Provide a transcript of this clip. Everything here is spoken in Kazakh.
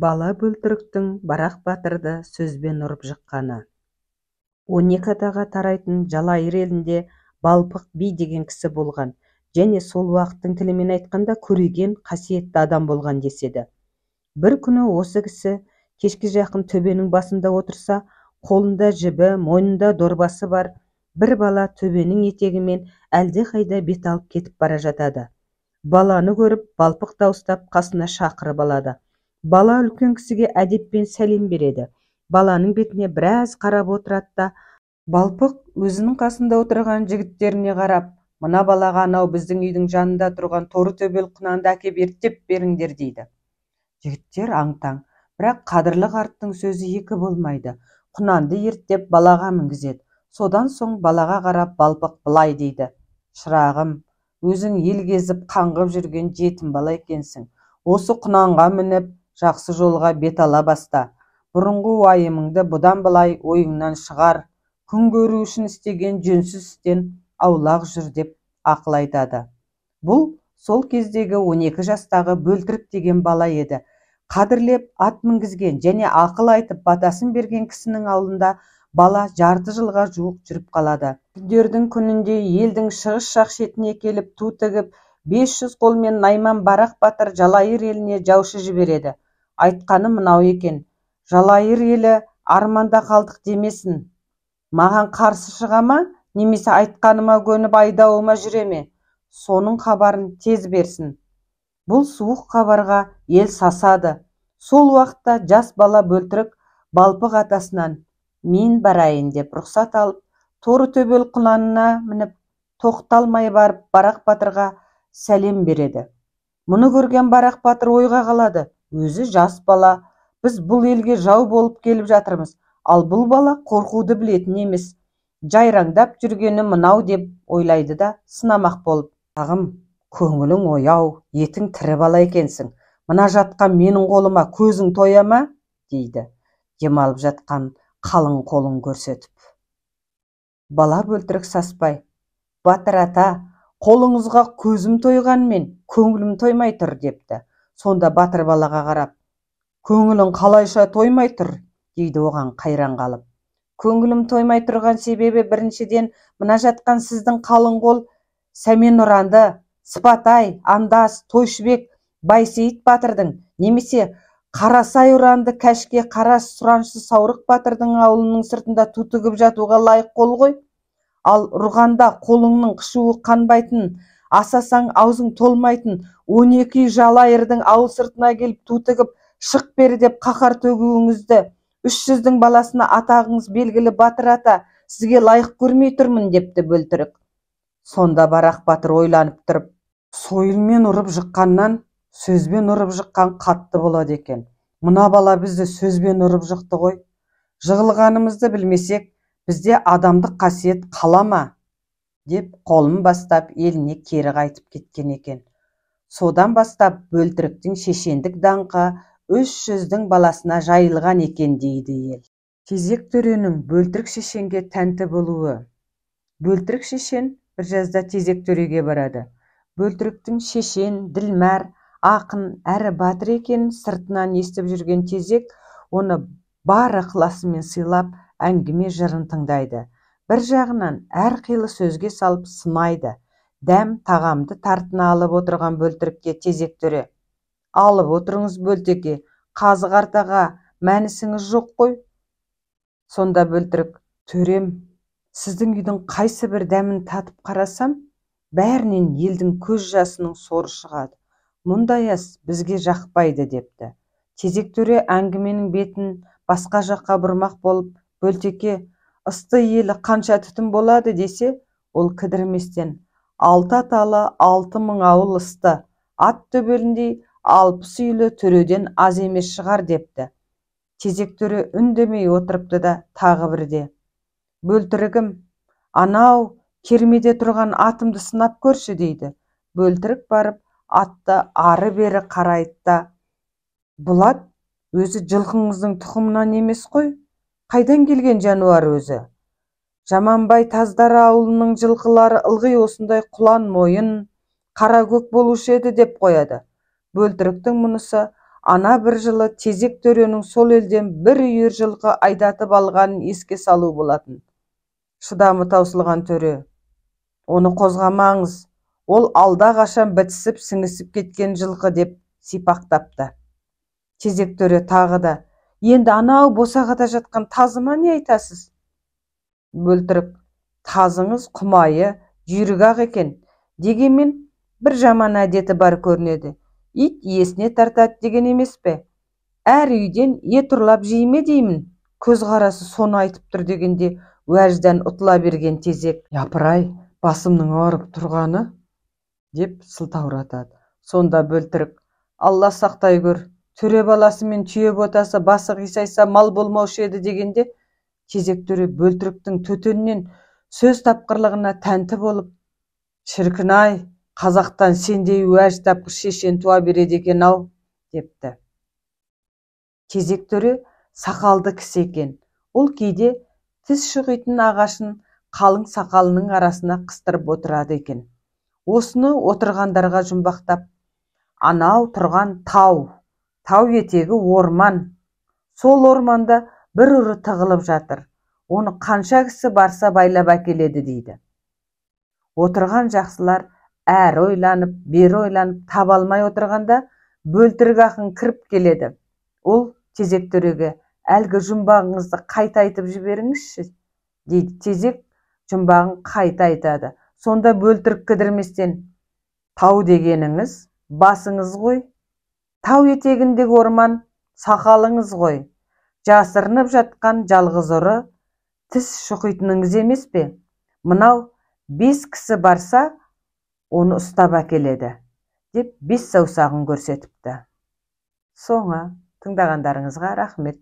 Бала бөлтіріктің Барақ батырды сөзбен ұрып жыққаны. 12 атаға тарайтын Жалайыр елінде Балпық би деген кісі болған, және сол уақыттың тілімен айтқанда көреген, қасиетті адам болған деседі. Бір күні осы кісі кешке жақын төбенің басында отырса, қолында жібі, мойнында дорбасы бар бір бала төбенің етегімен әлдеқайда бет алып кетіп бара жатады. Баланы көріп, Балпық дауыстап қасына шақырып алады. Бала үлкен кісіге әдеппен сәлем береді. Баланың бетіне біраз қарап отырады да, Балпық өзінің қасында отырған жігіттеріне қарап, мына балаға анау біздің үйдің жанында тұрған торы төбел құнанды әкеп ерттеп беріңдер дейді. Жігіттер аң-таң, бірақ қадірлі қарттың сөзі екі болмайды. Құнанды ерттеп балаға мінгізеді. Содан соң балаға қарап Балпық былай дейді: шырағым, өзің ел кезіп қаңғып жүрген жетім бала екенсің. Осы құнанға мініп, жақсы жолға бет ала баста. Бұрынғы уайымыңды бұдан былай ойыңнан шығар. Күн көру үшін істеген жөнсіз істен аулақ жүр деп ақыл айтады. Бұл сол кездегі 12 жастағы Бөлтірік деген бала еді. Қадірлеп ат мінгізген және ақыл айтып батасын берген кісінің аулында бала жарты жылға жуық жүріп қалады. Күндердің күнінде елдің шығыс жақ шетіне келіп ту тігіп, 500 қолмен Найман Барақ батыр Жалайыр еліне жаушы жібереді. Айтқаны мынау екен: Жалайыр елі арманда қалдық демесін. Маған қарсы шыға ма, немесе айтқаныма көніп айдауыма жүре ме? Соның хабарын тез берсін. Бұл суық хабарға ел сасады. Сол уақытта жас бала Бөлтірік Балпық атасынан мен барайын деп рұқсат алып, торы төбел құнанына мініп, тоқталмай барып Барақ батырға сәлем береді. Мұны көрген Барақ батыр ойға қалады. Өзі жас бала, біз бұл елге жау болып келіп жатырмыз, ал бұл бала қорқуды білетін емес. Жайраңдап жүргені мынау деп ойлайды да сынамақ болып: ағым, көңілің ояу, етің тірі бала екенсің. Мына жатқан менің қолыма көзің тоя ма? дейді, демалып жатқан қалың қолын көрсетіп. Бала Бөлтірік саспай: батыр ата, қолыңызға көзім тойғанмен көңілім тоймай тұр депті. Сонда батыр балаға қарап: көңілің қалайша тоймай тұр, дейді оған қайран қалып. Көңілім тоймай тұрған себебі біріншіден мына жатқан сіздің қалың қол Сәмен Ұранды, Сыпатай, Андас, Тойшыбек, Байсейіт батырдың, немесе Қарасай Ұранды, Кәшке, Қарас, Сұраншы, Саурық батырдың аулының сыртында ту тігіп жатуға лайық қол ғой. Ал ұрғанда қолыңның қышуы қанбайтын, асасаң аузың толмайтын 12 Жалайырдың ауыл сыртына келіп ту тігіп шық бері деп қаһар төгуіңізді, 300-дің баласына атағыңыз белгілі батыр ата, сізге лайық көрмей тұрмын депті Бөлтірік. Сонда Барақ батыр ойланып тұрып: сойылмен ұрып жыққаннан сөзбен ұрып жыққан қатты болады екен. Мына бала бізді сөзбен ұрып жықты ғой. Жығылғанымызды білмесек, бізде адамдық қасиет қала ма? Деп қолын бастап еліне кері қайтып кеткен екен. Содан бастап Бөлтіріктің шешендік даңқы 300-дің баласына жайылған екен дейді ел. Тезек төренің Бөлтірік шешенге тәнті болуы. Бөлтірік шешен бір жазда Тезек төреге барады. Бөлтіріктің шешен, ділмәр, ақын әрі батыр екенін сыртынан естіп жүрген Тезек оны бар ықыласымен сыйлап, әңгіме жырын тыңдайды. Бір жағынан әрқилы сөзге салып сынайды. Дәм тағамды тартына алып отырған Бөлтірікке Тезек төре: алып отырыңыз Бөлтеке, қазы қартаға мәнісіңіз жоқ қой. Сонда Бөлтірік: төрем, сіздің үйдің қайсы бір дәмін татып қарасам, бәрінен елдің көз жасының соры шығады. Мұндай ас бізге жақпайды депті. Тезек төре әңгіменің бетін басқа жаққа бұрмақ болып: Бөлтеке, ысты елі қанша түтін болады десе, ол кідірместен: 6 аталы 6000 ауыл ысты, ат төбеліндей 60 үйлі төреден аз емес шығар депті. Тезек төре үндемей отырыпты да тағы бірде: Бөлтірігім, анау кермеде тұрған атымды сынап көрші дейді. Бөлтірік барып атты ары бері қарайды да: бұл ат өзі жылқыңыздың тұқымынан емес қой, қайдан келген жануар өзі? Жаманбай Таздары ауылының жылқылары ылғи осындай құлан мойын, қара көк болушы еді деп қояды. Бөлтіріктің мұнысы Ана бір жылы Тезек төренің сол елден бір үйір жылқы айдатып алғанын еске салу болатын. Шыдамы таусылған төре: "Оны қозғамаңыз, ол алда қашан бітісіп сіңісіп кеткен жылқы" деп сипақтапты. Тезек төре тағы да: "Енді анау босағада жатқан тазыма не айтасыз?" Бөлтірік: "Тазыңыз құмайы, жүйрік-ақ екен. Дегенмен бір жаман әдеті бар көрінеді. Ит иесіне тартады деген емес пе? Әр үйден ет ұрлап жей ме деймін?" Көзқарасы соны айтып тұр дегенде уәжден ұтыла берген Тезек: "Япыр-ай, басымның ауырып тұрғаны" деп сылтауратады. Сонда Бөлтірік: "Алла сақтай көр, төре баласы мен түйе ботасы басы қисайса мал болмаушы еді" дегенде Тезек төре Бөлтіріктің төтеннен сөз тапқырлығына тәнті болып: "Шіркін-ай, қазақтан сендей уәж тапқыш шешен туа береді екен-ау" депті. Тезек төре сақалды кісі екен. Ол кейде тіс шұқитын ағашын қалың сақалының арасына қыстырып отырады екен. Осыны отырғандарға жұмбақтап: "Анау тұрған тау етегі орман. Сол орманда бір ұры тығылып жатыр. Оны қанша кісі барса байлап әкеледі" дейді. Отырған жақсылар әрі ойланып, бері ойланып таба алмай отырғанда Бөлтірік ақын кіріп келеді. Ол Тезек төреге: "Әлгі жұмбағыңызды қайта айтып жіберіңізші" дейді. Тезек жұмбағын қайта айтады. Сонда Бөлтірік кідірместен: "Тау дегеніңіз басыңыз ғой, тау етегіндегі орман сақалыңыз ғой, жасырынып жатқан жалғыз ұры тіс шұқитыныңыз емес пе? Мынау 5 кісі барса, оны ұстап әкеледі" деп 5 саусағын көрсетіпті. Соңы. Тыңдағандарыңызға рахмет.